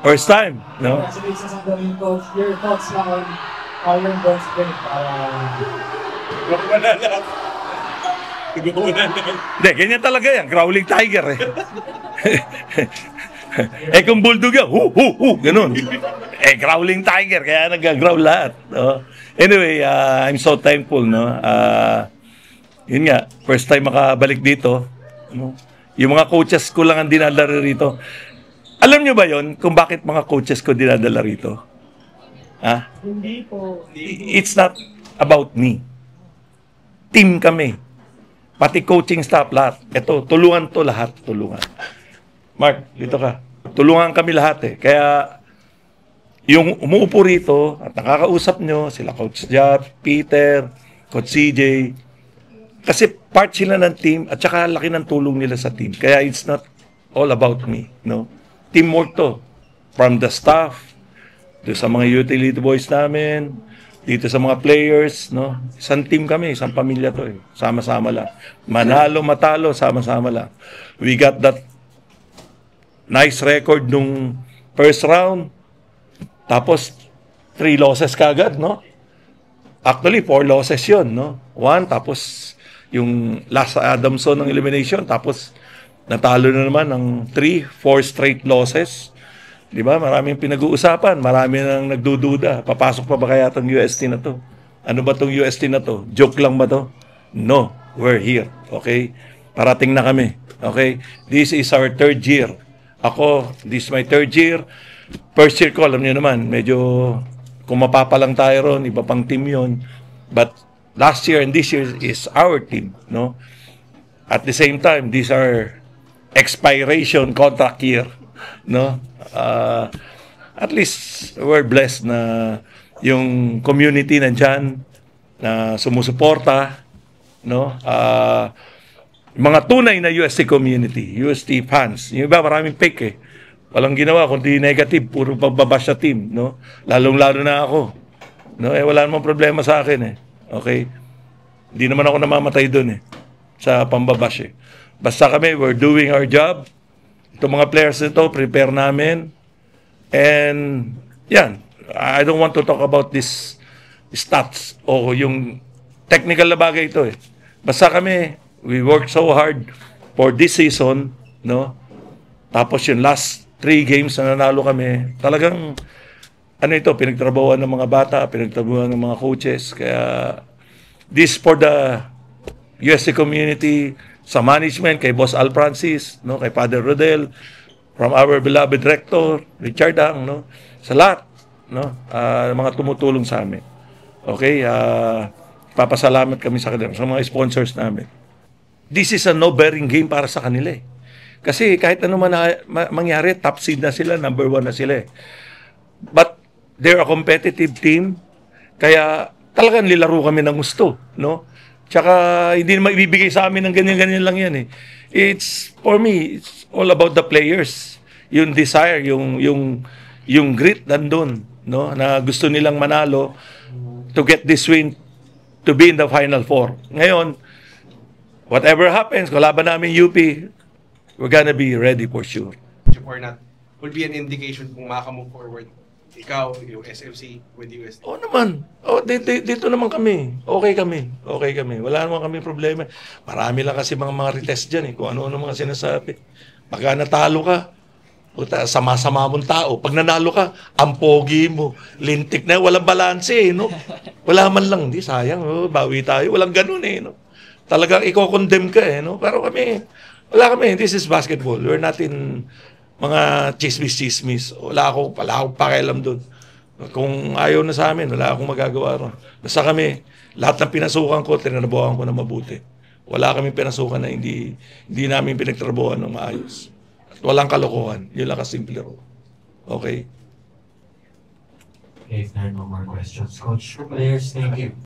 First time, no? Congratulations on the win, Coach. Your thoughts lang on how you're going to win para... Hindi, ganyan talaga yan. Growling tiger eh. Eh kung bulldog yan, ganun. Eh growling tiger, kaya nag-growl lahat. No? Anyway, I'm so thankful. No? Yun nga, first time makabalik dito. No? Yung mga coaches ko lang ang dinadala rito. Alam nyo ba yon kung bakit mga coaches ko dinadala rito? Ha? Hindi po. It's not about me. Team kami. Pati coaching staff, lahat. Ito, tulungan to lahat. Tulungan. Mark, dito ka. Tulungan kami lahat eh. Kaya, yung umuupo rito at nakakausap nyo, sila Coach Jab, Peter, Coach CJ, kasi part sila ng team at saka laki ng tulong nila sa team. Kaya it's not all about me. No? Teamwork to. From the staff, to sa mga utility boys namin, dito sa mga players, no? Isang team kami, isang pamilya to eh. Sama-sama lang. Manalo, matalo, sama-sama lang. We got that nice record nung first round. Tapos 3 losses kagad, no? Actually 4 losses 'yon, no? 1 tapos yung last Adamson ng elimination, tapos natalo na naman ng 4 straight losses. Di ba? Maraming pinag-uusapan. Marami nang nagdududa. Papasok pa ba kaya itong UST na to? Ano ba itong UST na to? Joke lang ba to? No. We're here. Okay? Parating na kami. Okay? This is our 3rd year. Ako, this is my 3rd year. First year ko, alam niyo naman, medyo kung mapapalang tayo ron, iba pang team yun. But last year and this year is our team. No? At the same time, these are expiration contract year. No? At least we're blessed na yung community nandyan na sumusuporta, no? Mga tunay na UST community, UST fans. Yung iba maraming fake eh. Walang ginawa kundi negative, puro pagbabash sa team, no? Lalong-lalo na ako. No, eh wala namang problema sa akin eh. Okay? Hindi naman ako namamatay doon eh sa pambabash eh. Basta kami, we're doing our job. Itong mga players nito, prepare namin. And, yan. I don't want to talk about this stats o yung technical na bagay ito eh. Basta kami, we work so hard for this season, no? Tapos yung last 3 games na nanalo kami, talagang, ano ito, pinagtrabahuan ng mga bata, pinagtrabahuan ng mga coaches. Kaya, this for the USC community, sa management, kay Boss Al Francis, no, kay Father Rodel, from our beloved Rector, Richard Ang, no, sa lahat, no, mga tumutulong sa amin. Okay, papasalamat kami sa kanila, sa mga sponsors namin. This is a no-bearing game para sa kanila eh. Kasi kahit ano man mangyari, top seed na sila, number 1 na sila eh. But they're a competitive team, kaya talagang nilaro kami ng gusto, no? Tsaka hindi naman ibibigay sa amin ng ganyan-ganyan lang yan eh. It's, for me, it's all about the players. Yung desire, yung grit nandun, no? Na gusto nilang manalo to get this win, to be in the Final Four. Ngayon, whatever happens, kung laban namin UP, we're gonna be ready for sure. Or not, will be an indication kung maka-move forward. Ikaw, yung SFC with UST. Oo naman. Dito naman kami. Okay kami. Wala naman kami problema. Marami lang kasi mga retest dyan eh. Kung ano-ano mga sinasabi. Pagka natalo ka, sama-sama mong tao. Pag nanalo ka, ang pogi mo. Lintik na, walang balanse eh. No? Wala man lang. Di, sayang. Oh, bawi tayo. Walang ganun eh. No? Talagang i-condemn ka eh. No? Pero kami, wala kami. This is basketball. We're not in mga chismis-chismis. Wala akong pakialam doon. Kung ayaw na sa amin, wala akong magagawa ron. Basta kami, lahat ng pinasukan ko, tinrabahoan ko na mabuti. Wala kami pinasukan na hindi namin pinagtrabahoan ng maayos. At walang kalokohan. Yun lang kasimple ro. Okay? Okay, if there are no more questions, Coach, players, thank you.